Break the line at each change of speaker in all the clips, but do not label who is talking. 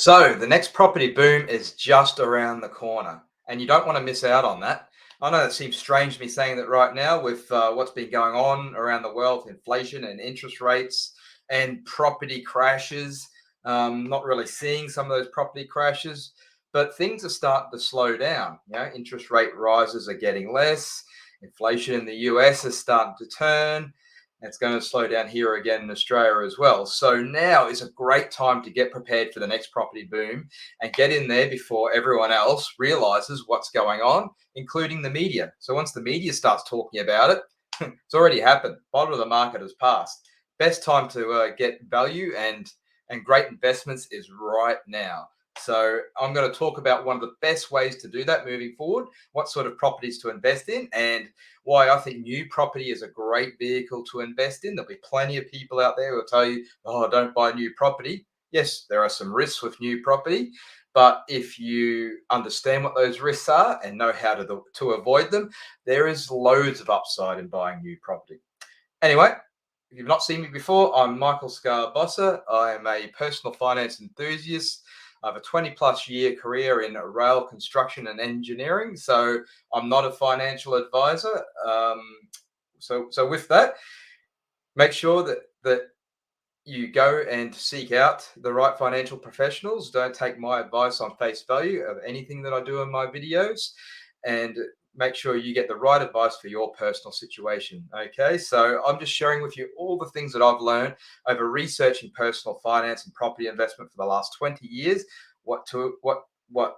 So the next property boom is just around the corner, and you don't want to miss out on that. I know that seems strange me saying that right now with what's been going on around the world, inflation and interest rates and property crashes. Not really seeing some of those property crashes, but things are starting to slow down. Interest rate rises are getting less. Inflation in the US is starting to turn. It's going to slow down here again in Australia as well. So now is a great time to get prepared for the next property boom and get in there before everyone else realizes what's going on, including the media. So once the media starts talking about it, it's already happened. Bottom of the market has passed. Best time to get value and great investments is right now. So I'm going to talk about one of the best ways to do that moving forward, what sort of properties to invest in, and why I think new property is a great vehicle to invest in. There'll be plenty of people out there who will tell you, oh, don't buy new property. Yes, there are some risks with new property, but if you understand what those risks are and know how to avoid them, there is loads of upside in buying new property. Anyway, if you've not seen me before, I'm Michael Sgarbossa. I am a personal finance enthusiast. I have a 20+ year career in rail construction and engineering, so I'm not a financial advisor. So with that, make sure that you go and seek out the right financial professionals. Don't take my advice on face value of anything that I do in my videos, and make sure you get the right advice for your personal situation. Okay, so I'm just sharing with you all the things that I've learned over researching personal finance and property investment for the last 20 years, what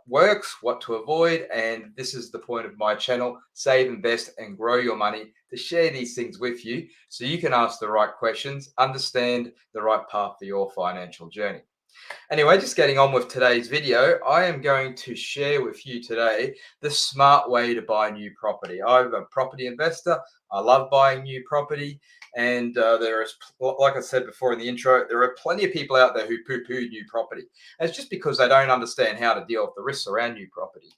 works, what to avoid, and this is the point of my channel, Save, Invest, and Grow Your Money, to share these things with you so you can ask the right questions, understand the right path for your financial journey. Anyway, just getting on with today's video, I am going to share with you today the smart way to buy new property. I'm a property investor. I love buying new property. And there is, like I said before in the intro, there are plenty of people out there who poo-poo new property. And it's just because they don't understand how to deal with the risks around new property.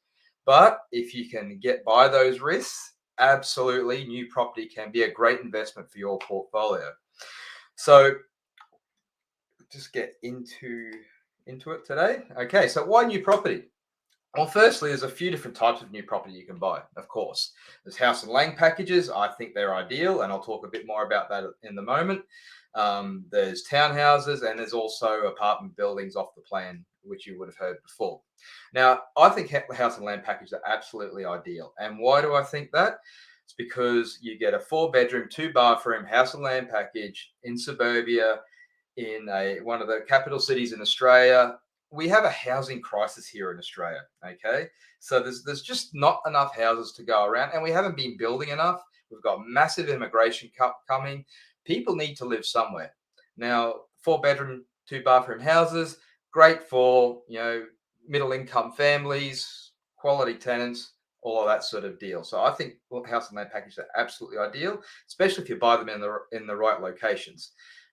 But if you can get by those risks, absolutely, new property can be a great investment for your portfolio. So just get into it today. Okay, so why new property? Well, firstly, there's a few different types of new property you can buy, of course. There's house and land packages. I think they're ideal, and I'll talk a bit more about that in the moment. There's townhouses, and there's also apartment buildings off the plan, which you would have heard before. Now, I think house and land packages are absolutely ideal. And why do I think that? It's because you get a 4-bedroom, 2-bathroom house and land package in suburbia, in one of the capital cities in Australia. We have a housing crisis here in Australia. Okay, so there's just not enough houses to go around, and we haven't been building enough. We've got massive immigration coming. People need to live somewhere. Now, 4-bedroom, 2-bathroom houses, great for middle income families, quality tenants, all of that sort of deal. So I think house and land packages are absolutely ideal, especially if you buy them in the right locations.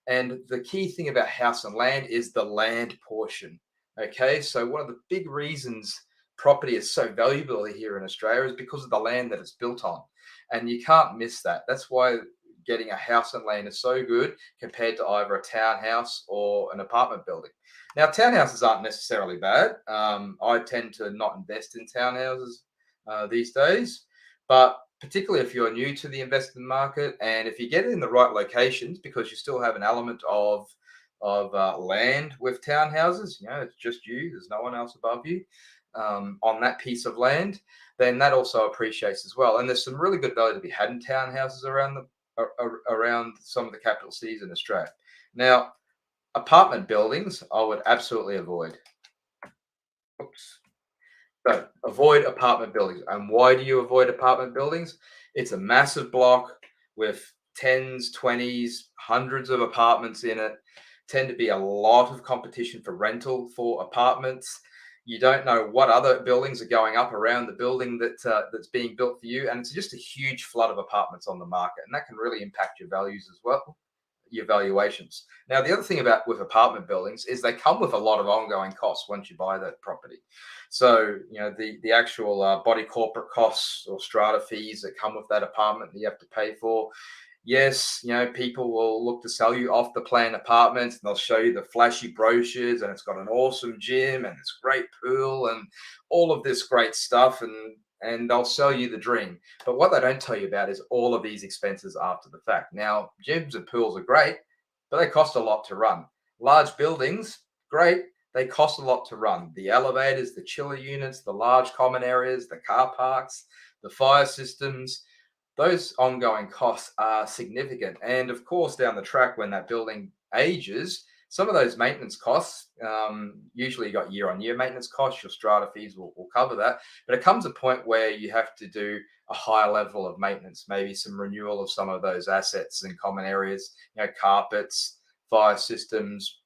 And the key thing about house and land is the land portion. Okay, so one of the big reasons property is so valuable here in Australia is because of the land that it's built on. And you can't miss that. That's why getting a house and land is so good compared to either a townhouse or an apartment building. Now, townhouses aren't necessarily bad. I tend to not invest in townhouses these days, but particularly if you're new to the investment market and if you get it in the right locations, because you still have an element of land with townhouses, it's just you, there's no one else above you on that piece of land, then that also appreciates as well. And there's some really good value to be had in townhouses around some of the capital cities in Australia. Now, apartment buildings, I would absolutely avoid. Oops. So avoid apartment buildings. And why do you avoid apartment buildings? It's a massive block with 10s, 20s, hundreds of apartments in it. Tend to be a lot of competition for rental for apartments. You don't know what other buildings are going up around the building that's being built for you. And it's just a huge flood of apartments on the market. And that can really impact your values as well, your valuations. Now, the other thing with apartment buildings is they come with a lot of ongoing costs once you buy that property. So, the actual body corporate costs or strata fees that come with that apartment that you have to pay for, Yes, people will look to sell you off the plan apartments, and they'll show you the flashy brochures, and it's got an awesome gym and this great pool and all of this great stuff, and they'll sell you the dream. But what they don't tell you about is all of these expenses after the fact. Now, gyms and pools are great, but they cost a lot to run. Large buildings, great, they cost a lot to run. The elevators, the chiller units, the large common areas, the car parks, the fire systems, those ongoing costs are significant. And of course, down the track, when that building ages, some of those maintenance costs, usually you got year on year maintenance costs, your strata fees will cover that. But it comes a point where you have to do a higher level of maintenance, maybe some renewal of some of those assets in common areas, carpets, fire systems,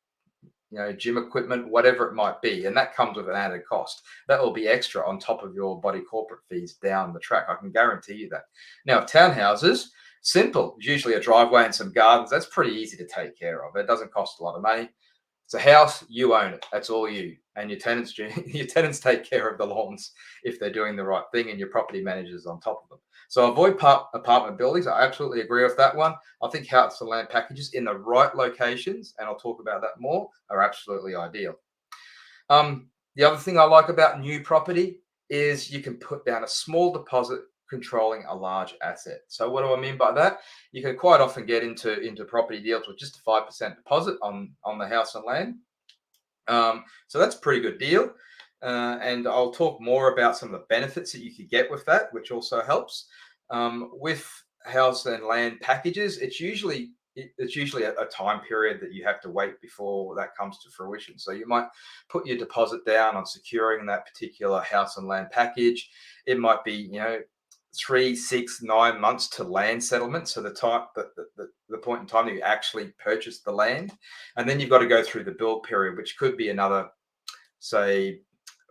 gym equipment, whatever it might be. And that comes with an added cost. That will be extra on top of your body corporate fees down the track. I can guarantee you that. Now, townhouses, simple. It's usually a driveway and some gardens. That's pretty easy to take care of. It doesn't cost a lot of money. It's a house, you own it. That's all you. And your tenants, your tenants take care of the lawns if they're doing the right thing, and your property managers on top of them. So avoid apartment buildings. I absolutely agree with that one. I think house and land packages in the right locations, and I'll talk about that more, are absolutely ideal. The other thing I like about new property is you can put down a small deposit controlling a large asset. So what do I mean by that? You can quite often get into property deals with just a 5% deposit on the house and land. So that's a pretty good deal. And I'll talk more about some of the benefits that you could get with that, which also helps. With house and land packages, it's usually a time period that you have to wait before that comes to fruition. So you might put your deposit down on securing that particular house and land package. It might be 3, 6, 9 months to land settlement. So the point in time that you actually purchase the land, and then you've got to go through the build period, which could be another, say,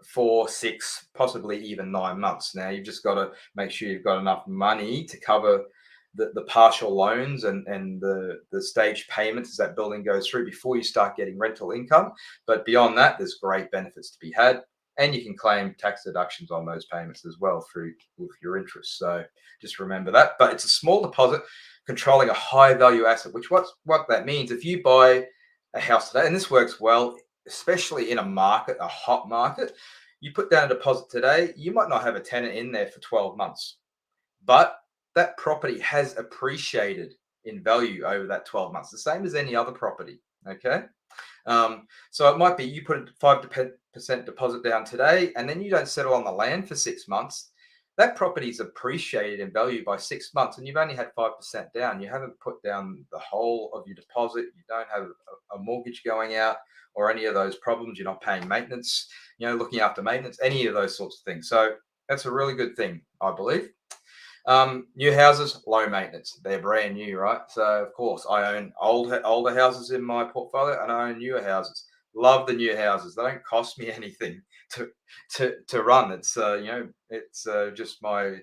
4, 6, possibly even 9 months. Now you've just got to make sure you've got enough money to cover the partial loans and the stage payments as that building goes through before you start getting rental income. But beyond that, there's great benefits to be had. And you can claim tax deductions on those payments as well through with your interest. So just remember that. But it's a small deposit controlling a high value asset, which what that means. If you buy a house today, and this works well, especially in a market, a hot market, you put down a deposit today, you might not have a tenant in there for 12 months, but that property has appreciated in value over that 12 months, the same as any other property. Okay. So it might be you put a 5% deposit down today, and then you don't settle on the land for 6 months. That property is appreciated in value by 6 months, and you've only had 5% down. You haven't put down the whole of your deposit. You don't have a mortgage going out or any of those problems. You're not paying maintenance, looking after maintenance, any of those sorts of things. So that's a really good thing, I believe. New houses, low maintenance. They're brand new, right? So of course, I own older houses in my portfolio, and I own newer houses. Love the new houses. They don't cost me anything to run. It's just my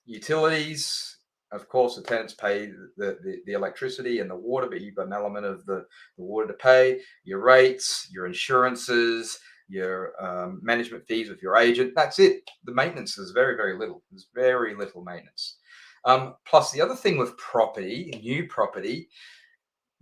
utilities. Of course, the tenants pay the electricity and the water, but you've got an element of the water to pay, your rates, your insurances, your management fees with your agent. That's it. The maintenance is very, very little. There's very little maintenance. Plus, the other thing with property, new property,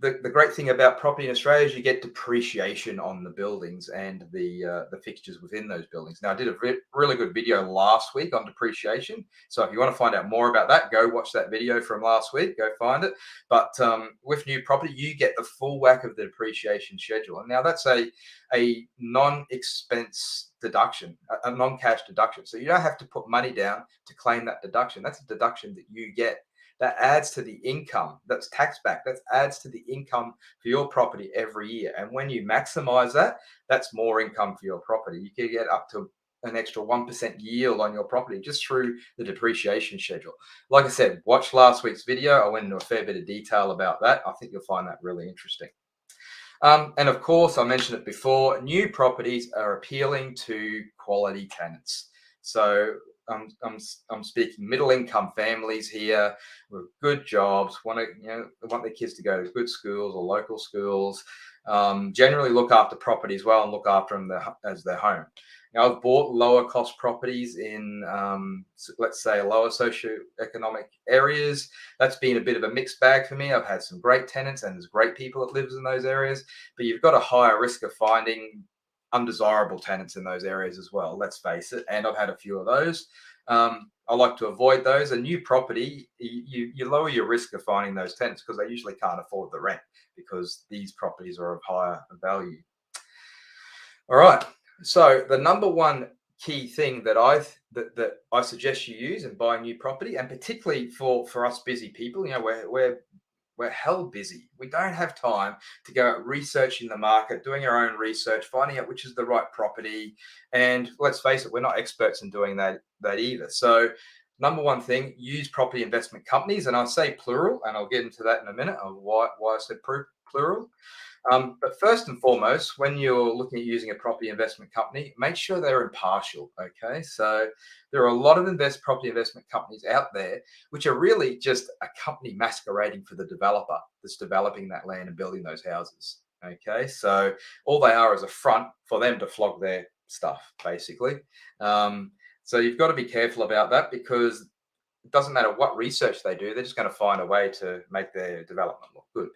the great thing about property in Australia is you get depreciation on the buildings and the fixtures within those buildings. Now, I did a really good video last week on depreciation. So if you want to find out more about that, go watch that video from last week. Go find it. But with new property, you get the full whack of the depreciation schedule. And now that's a non-expense deduction, a non-cash deduction. So you don't have to put money down to claim that deduction. That's a deduction that you get. That adds to the income. That's tax back. That adds to the income for your property every year. And when you maximize that, that's more income for your property. You can get up to an extra 1% yield on your property just through the depreciation schedule. Like I said, watch last week's video. I went into a fair bit of detail about that. I think you'll find that really interesting. And of course, I mentioned it before, new properties are appealing to quality tenants. So I'm speaking middle income families here with good jobs, want their kids to go to good schools or local schools, generally look after property as well and look after them as their home. I've bought lower cost properties in, let's say, lower socioeconomic areas. That's been a bit of a mixed bag for me. I've had some great tenants and there's great people that lives in those areas, but you've got a higher risk of finding undesirable tenants in those areas as well. Let's face it, and I've had a few of those. I like to avoid those. A new property, you lower your risk of finding those tenants because they usually can't afford the rent because these properties are of higher value. All right. So the number one key thing that I suggest you use in buying new property, and particularly for us busy people, we're hell busy. We don't have time to go out researching the market, doing our own research, finding out which is the right property. And let's face it, we're not experts in doing that either. So number one thing, use property investment companies, and I'll say plural, and I'll get into that in a minute of why I said plural. But first and foremost, when you're looking at using a property investment company, make sure they're impartial. Okay, so there are a lot of property investment companies out there which are really just a company masquerading for the developer that's developing that land and building those houses. Okay, so all they are is a front for them to flog their stuff, basically. Um, so you've got to be careful about that because it doesn't matter what research they do, they're just going to find a way to make their development look good.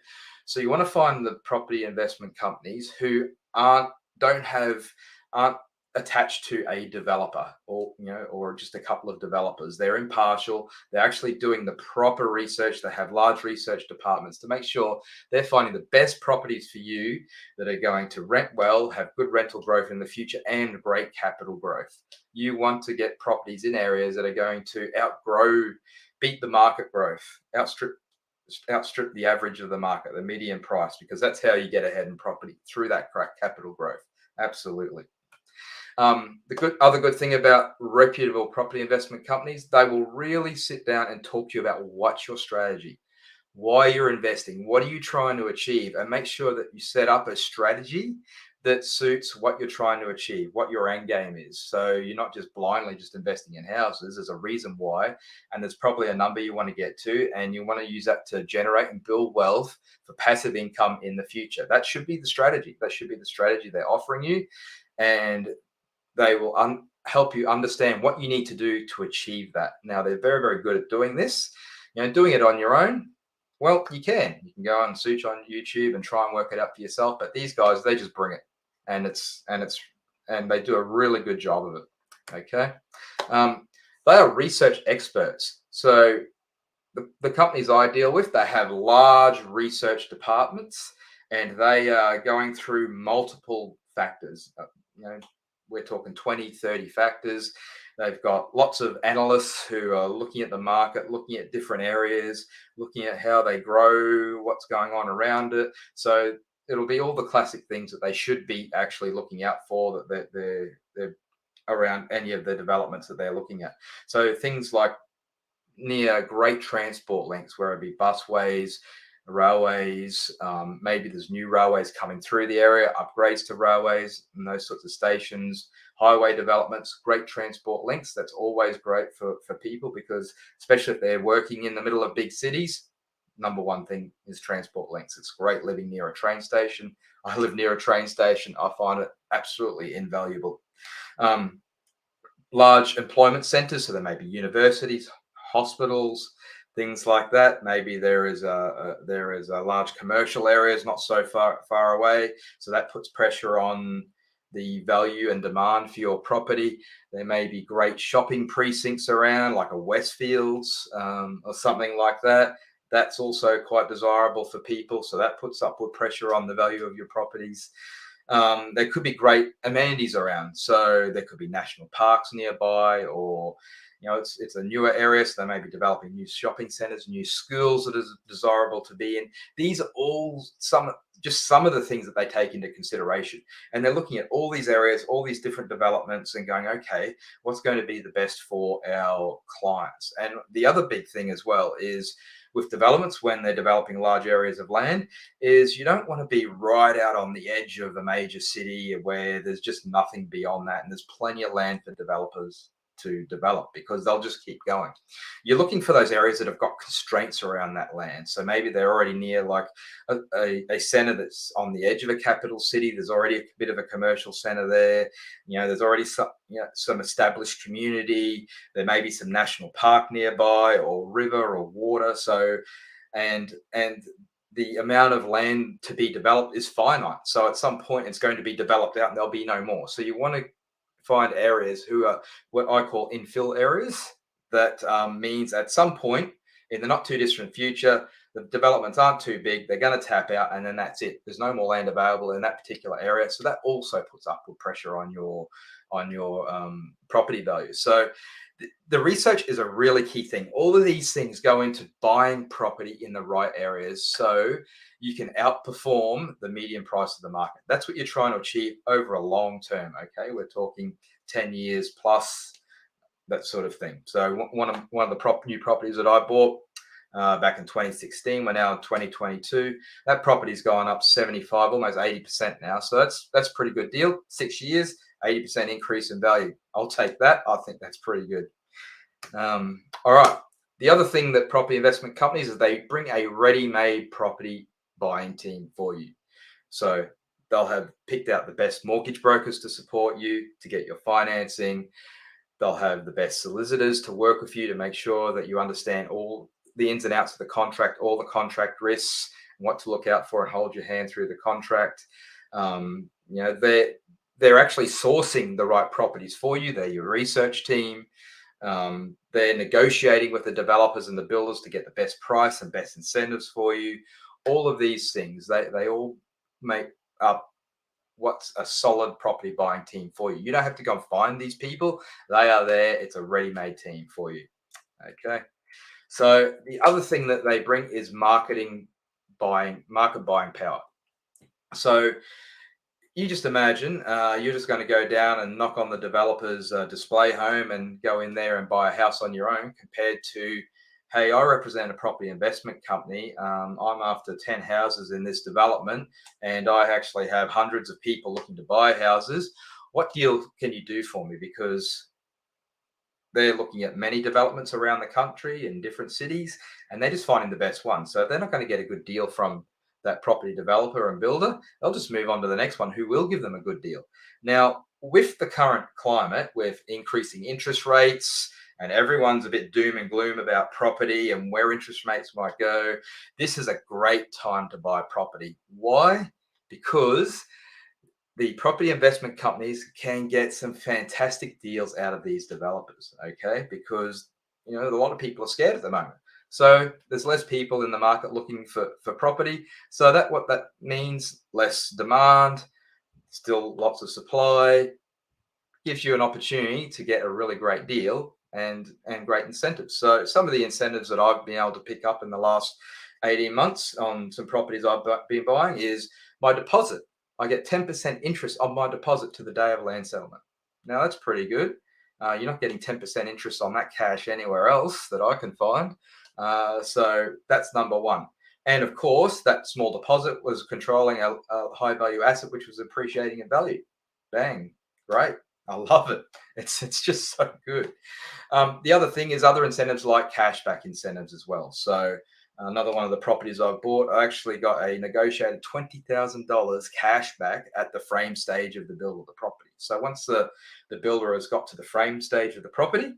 So you want to find the property investment companies who don't have aren't attached to a developer or just a couple of developers. They're impartial. They're actually doing the proper research. They have large research departments to make sure they're finding the best properties for you that are going to rent well, have good rental growth in the future, and great capital growth. You want to get properties in areas that are going to beat the market growth, outstrip the average of the market, the median price, because that's how you get ahead in property through that capital growth. Absolutely. Other good thing about reputable property investment companies, they will really sit down and talk to you about what's your strategy, why you're investing, what are you trying to achieve, and make sure that you set up a strategy that suits what you're trying to achieve, what your end game is. So you're not just blindly just investing in houses. There's a reason why, and there's probably a number you want to get to, and you want to use that to generate and build wealth for passive income in the future. That should be the strategy. That should be the strategy they're offering you, and they will help you understand what you need to do to achieve that. Now, they're very, very good at doing this. Doing it on your own, well, you can. You can go and search on YouTube and try and work it out for yourself. But these guys, they just bring it, and they do a really good job of it. Okay, they are research experts. So the companies I deal with, they have large research departments, and they are going through multiple factors. We're talking 20, 30 factors. They've got lots of analysts who are looking at the market, looking at different areas, looking at how they grow, what's going on around it. So it'll be all the classic things that they should be actually looking out for, that they're around any of the developments that they're looking at. So things like near great transport links, where it be busways, railways, maybe there's new railways coming through the area, upgrades to railways and those sorts of stations, highway developments, great transport links. That's always great for people, because especially if they're working in the middle of big cities, number one thing is transport links. It's great living near a train station. I live near a train station. I find it absolutely invaluable. Um, Large employment centres, so there may be universities, hospitals, things like that. Maybe there is a large commercial areas not so far away, so that puts pressure on the value and demand for your property. There may be great shopping precincts around, like a Westfields, or something like that. That's also quite desirable for people, so that puts upward pressure on the value of your properties. There could be great amenities around, so there could be national parks nearby, or it's a newer area, so they may be developing new shopping centres, new schools that is desirable to be in. These are all some of the things that they take into consideration, and they're looking at all these areas, all these different developments, and going, okay, what's going to be the best for our clients? And the other big thing as well is, with developments, when they're developing large areas of land, is you don't want to be right out on the edge of a major city where there's just nothing beyond that, and there's plenty of land for developers to develop because they'll just keep going. You're looking for those areas that have got constraints around that land. So maybe they're already near like a center that's on the edge of a capital city. There's already a bit of a commercial center there. There's already some established community. There may be some national park nearby or river or water. So and the amount of land to be developed is finite. So at some point it's going to be developed out and there'll be no more. So you want to find areas who are what I call infill areas. That means at some point in the not too distant future, the developments aren't too big. They're going to tap out, and then that's it. There's no more land available in that particular area, so that also puts upward pressure on your property value. So the research is a really key thing. All of these things go into buying property in the right areas, so you can outperform the median price of the market. That's what you're trying to achieve over a long term. Okay, we're talking 10 years plus, that sort of thing. So one of the new properties that I bought back in 2016, we're now in 2022. That property's gone up 75, almost 80% now. So that's a pretty good deal. 6 years, 80% increase in value. I'll take that. I think that's pretty good. All right. The other thing that property investment companies is they bring a ready-made property buying team for you. So they'll have picked out the best mortgage brokers to support you to get your financing. They'll have the best solicitors to work with you to make sure that you understand all the ins and outs of the contract, all the contract risks, what to look out for, and hold your hand through the contract. They're actually sourcing the right properties for you. They're your research team. They're negotiating with the developers and the builders to get the best price and best incentives for you. All of these things, they all make up what's a solid property buying team for you. You don't have to go and find these people. They are there. It's a ready-made team for you. Okay. So the other thing that they bring is market buying power. So you just imagine you're just going to go down and knock on the developer's display home and go in there and buy a house on your own, compared to, hey, I represent a property investment company. I'm after 10 houses in this development, and I actually have hundreds of people looking to buy houses. What deal can you do for me? Because they're looking at many developments around the country in different cities, and they're just finding the best one. So they're not going to get a good deal from that property developer and builder. They'll just move on to the next one who will give them a good deal. Now, with the current climate, with increasing interest rates, and everyone's a bit doom and gloom about property and where interest rates might go, this is a great time to buy property. Why? Because the property investment companies can get some fantastic deals out of these developers, okay? Because, a lot of people are scared at the moment. So there's less people in the market looking for property. So what that means, less demand, still lots of supply, gives you an opportunity to get a really great deal and great incentives. So some of the incentives that I've been able to pick up in the last 18 months on some properties I've been buying is my deposit. I get 10% interest on my deposit to the day of land settlement. Now that's pretty good. You're not getting 10% interest on that cash anywhere else that I can find. So that's number one. And of course, that small deposit was controlling a high value asset, which was appreciating in value. Bang, great. I love it. It's just so good. The other thing is other incentives like cashback incentives as well. So another one of the properties I've bought, I actually got a negotiated $20,000 cash back at the frame stage of the build of the property. So once the builder has got to the frame stage of the property,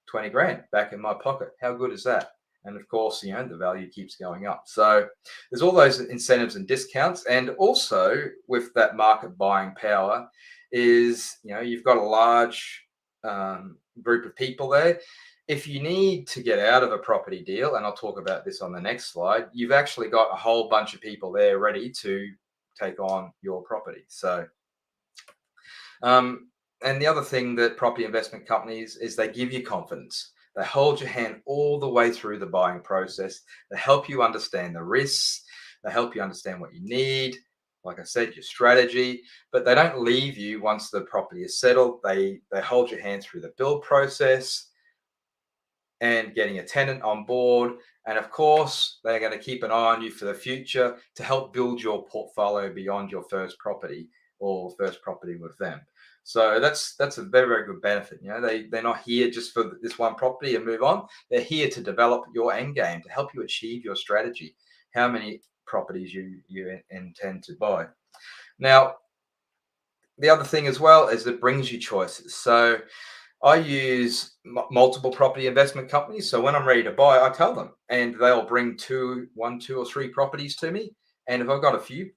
20 grand back in my pocket. How good is that? And of course, the value keeps going up. So there's all those incentives and discounts. And also with that market buying power is, you've got a large group of people there. If you need to get out of a property deal, and I'll talk about this on the next slide, you've actually got a whole bunch of people there ready to take on your property. So, and the other thing that property investment companies is they give you confidence. They hold your hand all the way through the buying process. They help you understand the risks. They help you understand what you need. Like I said, your strategy, but they don't leave you once the property is settled. They hold your hand through the build process and getting a tenant on board. And of course, they're going to keep an eye on you for the future to help build your portfolio beyond your first property or first property with them. So that's a very, very good benefit. They're not here just for this one property and move on. They're here to develop your end game, to help you achieve your strategy, how many properties you intend to buy. Now, the other thing as well is it brings you choices. So I use multiple property investment companies. So when I'm ready to buy, I tell them, and they'll bring one, two, or three properties to me. And if I've got a few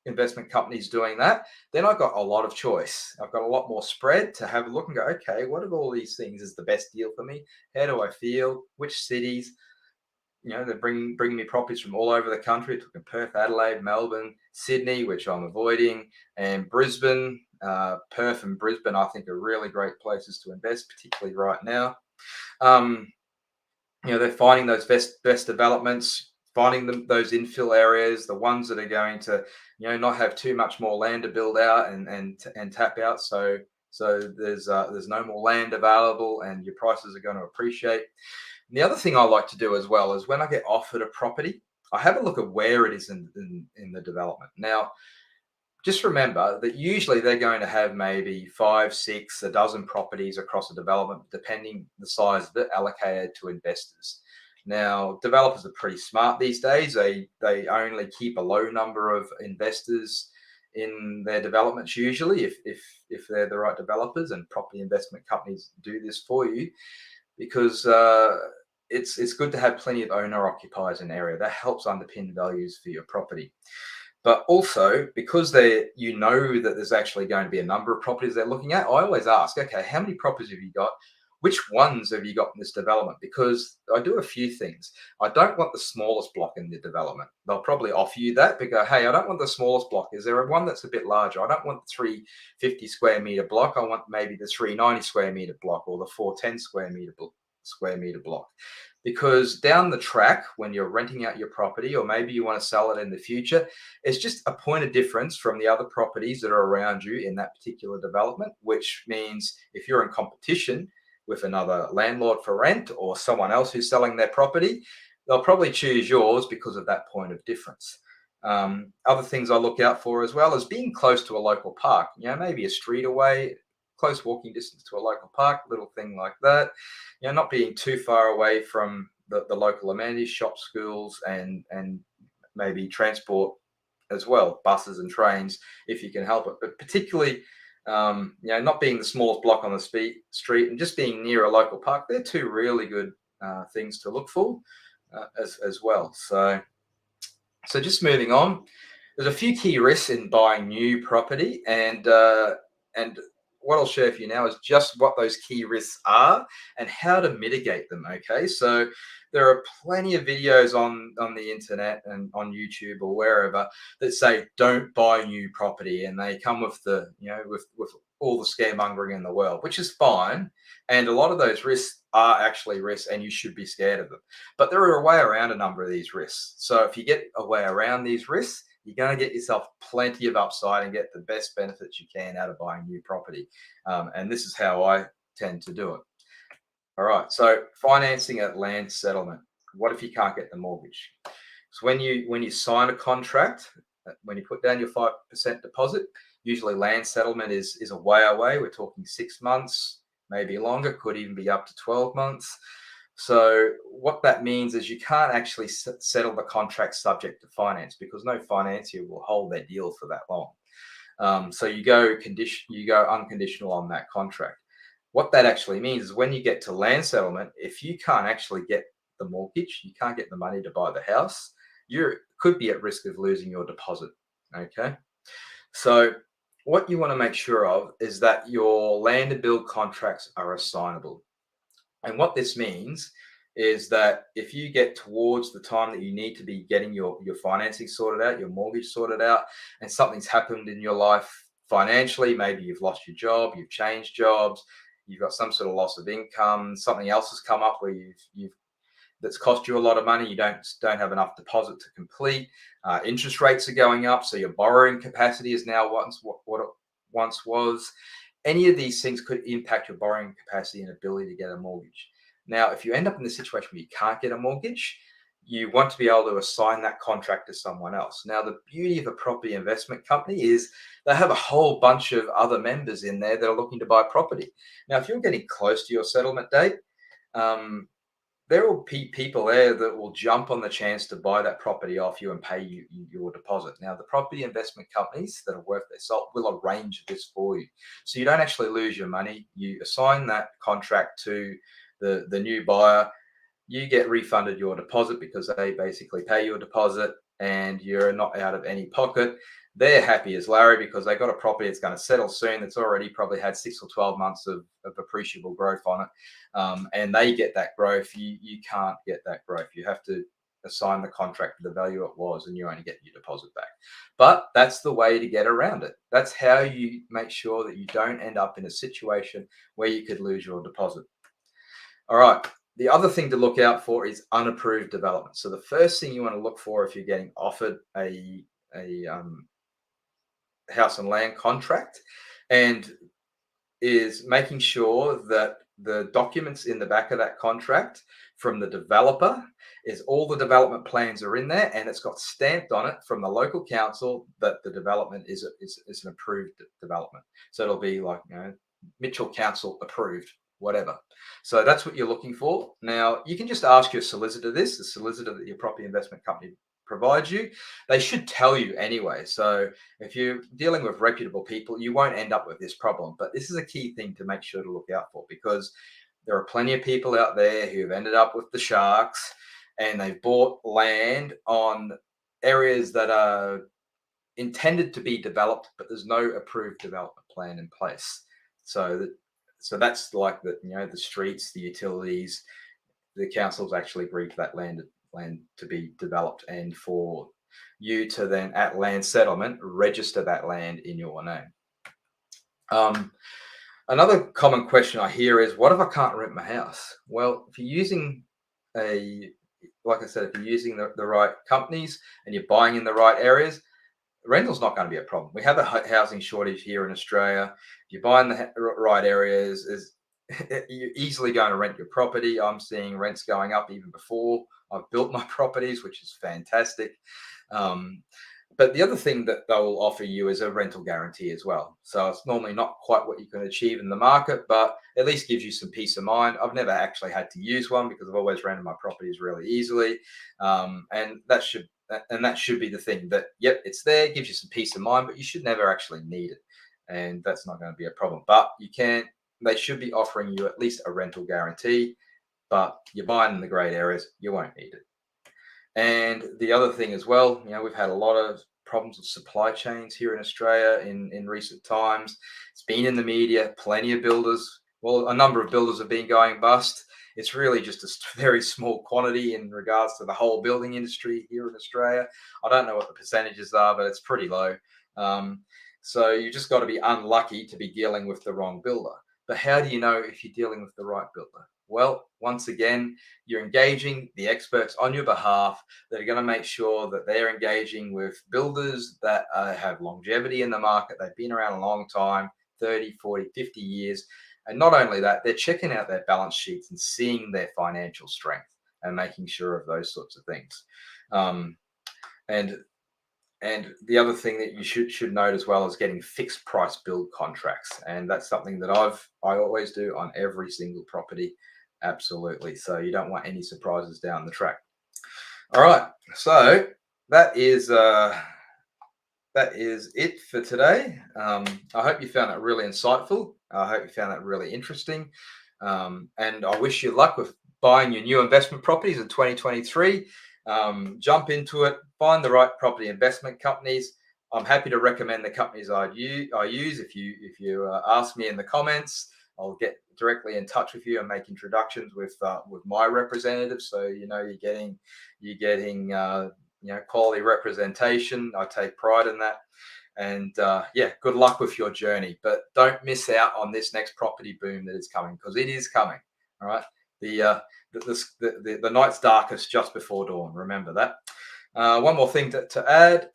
investment companies doing that, then I've got a lot of choice. I've got a lot more spread to have a look and go, okay, what of all these things is the best deal for me? How do I feel? Which cities? They bring me properties from all over the country. Talking Perth, Adelaide, Melbourne, Sydney, which I'm avoiding, and Brisbane. Perth and Brisbane, I think, are really great places to invest, particularly right now. Um, they're finding those best developments, finding those infill areas, the ones that are going to, not have too much more land to build out and tap out. So there's no more land available, and your prices are going to appreciate. And the other thing I like to do as well is when I get offered a property, I have a look at where it is in the development. Now, just remember that usually they're going to have maybe 5, 6, a dozen properties across a development, depending the size of it, allocated to investors. Now, developers are pretty smart these days. They only keep a low number of investors in their developments usually, if they're the right developers, and property investment companies do this for you, because it's good to have plenty of owner occupiers in an area. That helps underpin values for your property. But also, because that there's actually going to be a number of properties they're looking at, I always ask, okay, how many properties have you got? Which ones have you got in this development? Because I do a few things. I don't want the smallest block in the development. They'll probably offer you that, but go, hey, I don't want the smallest block. Is there one that's a bit larger? I don't want the 350 square meter block. I want maybe the 390 square meter block, or the 410 square meter block. Because down the track, when you're renting out your property, or maybe you want to sell it in the future, it's just a point of difference from the other properties that are around you in that particular development, which means if you're in competition with another landlord for rent, or someone else who's selling their property, they'll probably choose yours because of that point of difference. Other things I look out for as well is being close to a local park, maybe a street away, close walking distance to a local park, little thing like that. Not being too far away from the local amenities, shops, schools, and maybe transport as well, buses and trains, if you can help it. But particularly, not being the smallest block on the street, and just being near a local park, they're two really good things to look for as well. So just moving on, there's a few key risks in buying new property, and what I'll share for you now is just what those key risks are and how to mitigate them. Okay, so there are plenty of videos on the internet and on YouTube or wherever that say don't buy new property, and they come with with all the scaremongering in the world, which is fine. And a lot of those risks are actually risks, and you should be scared of them. But there are a way around a number of these risks. So if you get a way around these risks, you're going to get yourself plenty of upside and get the best benefits you can out of buying new property. And this is how I tend to do it. All right. So financing at land settlement. What if you can't get the mortgage? So when you sign a contract, when you put down your 5% deposit, usually land settlement is a way away. We're talking 6 months, maybe longer, could even be up to 12 months. So what that means is you can't actually settle the contract subject to finance, because no financier will hold their deal for that long. So you go unconditional on that contract. What that actually means is when you get to land settlement, if you can't actually get the mortgage, you can't get the money to buy the house, you could be at risk of losing your deposit. Okay. So what you want to make sure of is that your land and build contracts are assignable. And what this means is that if you get towards the time that you need to be getting your financing sorted out, your mortgage sorted out, and something's happened in your life financially, maybe you've lost your job, you've changed jobs, you've got some sort of loss of income, something else has come up where you've that's cost you a lot of money, you don't have enough deposit to complete, interest rates are going up, so your borrowing capacity is now what it once was. Any of these things could impact your borrowing capacity and ability to get a mortgage. Now, if you end up in the situation where you can't get a mortgage, you want to be able to assign that contract to someone else. Now, the beauty of a property investment company is they have a whole bunch of other members in there that are looking to buy property. Now, if you're getting close to your settlement date, um, there will be people there that will jump on the chance to buy that property off you and pay you your deposit. Now, the property investment companies that are worth their salt will arrange this for you. So you don't actually lose your money. You assign that contract to the new buyer. You get refunded your deposit because they basically pay your deposit and you're not out of any pocket. They're happy as Larry because they got a property that's going to settle soon. That's already probably had 6 or 12 months of appreciable growth on it. And they get that growth. You can't get that growth. You have to assign the contract to the value it was and you only get your deposit back. But that's the way to get around it. That's how you make sure that you don't end up in a situation where you could lose your deposit. All right. The other thing to look out for is unapproved development. So the first thing you want to look for if you're getting offered a house and land contract, and is making sure that the documents in the back of that contract from the developer is all the development plans are in there and it's got stamped on it from the local council that the development is an approved development. So it'll be like, Mitchell Council approved, whatever. So that's what you're looking for. Now, you can just ask your solicitor this, the solicitor that your property investment company provides you. They should tell you anyway. So if you're dealing with reputable people, you won't end up with this problem. But this is a key thing to make sure to look out for, because there are plenty of people out there who've ended up with the sharks and they've bought land on areas that are intended to be developed, but there's no approved development plan in place. So that's like the streets, the utilities, the council's actually agreed for that land to be developed and for you to then at land settlement register that land in your name. Another common question I hear is, what if I can't rent my house? Well, if you're using like I said, if you're using the right companies and you're buying in the right areas, rental's not going to be a problem. We have a housing shortage here in Australia. If you buy in the right areas, you're easily going to rent your property. I'm seeing rents going up even before I've built my properties, which is fantastic. But the other thing that they will offer you is a rental guarantee as well. So it's normally not quite what you can achieve in the market, but at least gives you some peace of mind. I've never actually had to use one because I've always rented my properties really easily. And that should be the thing, that, yep, it's there, gives you some peace of mind, but you should never actually need it. And that's not going to be a problem. But they should be offering you at least a rental guarantee, but you're buying in the great areas, you won't need it. And the other thing as well, we've had a lot of problems with supply chains here in Australia in recent times. It's been in the media, plenty of builders. Well, a number of builders have been going bust. It's really just a very small quantity in regards to the whole building industry here in Australia. I don't know what the percentages are, but it's pretty low. So you just got to be unlucky to be dealing with the wrong builder. But how do you know if you're dealing with the right builder? Well, once again, you're engaging the experts on your behalf that are going to make sure that they're engaging with builders that have longevity in the market. They've been around a long time, 30, 40, 50 years. And not only that, they're checking out their balance sheets and seeing their financial strength and making sure of those sorts of things. And the other thing that you should note as well is getting fixed price build contracts. And that's something that I always do on every single property. Absolutely. So you don't want any surprises down the track. All right. So that is it for today. I hope you found that really insightful. I hope you found that really interesting. And I wish you luck with buying your new investment properties in 2023. Jump into it, find the right property investment companies. I'm happy to recommend the companies I use. If you ask me in the comments, I'll get directly in touch with you and make introductions with my representatives. So you're getting quality representation. I take pride in that. And good luck with your journey. But don't miss out on this next property boom that is coming, because it is coming. All right. The night's darkest just before dawn. Remember that. One more thing to add,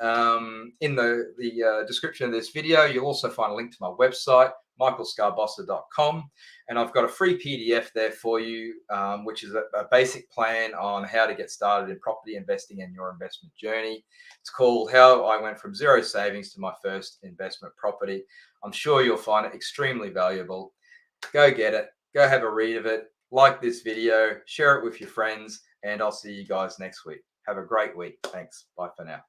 in the description of this video, you'll also find a link to my website, michaelsgarbossa.com, and I've got a free PDF there for you, which is a basic plan on how to get started in property investing and your investment journey. It's called How I Went from Zero Savings to My First Investment Property. I'm sure you'll find it extremely valuable. Go get it, go have a read of it, like this video, share it with your friends, and I'll see you guys next week. Have a great week. Thanks. Bye for now.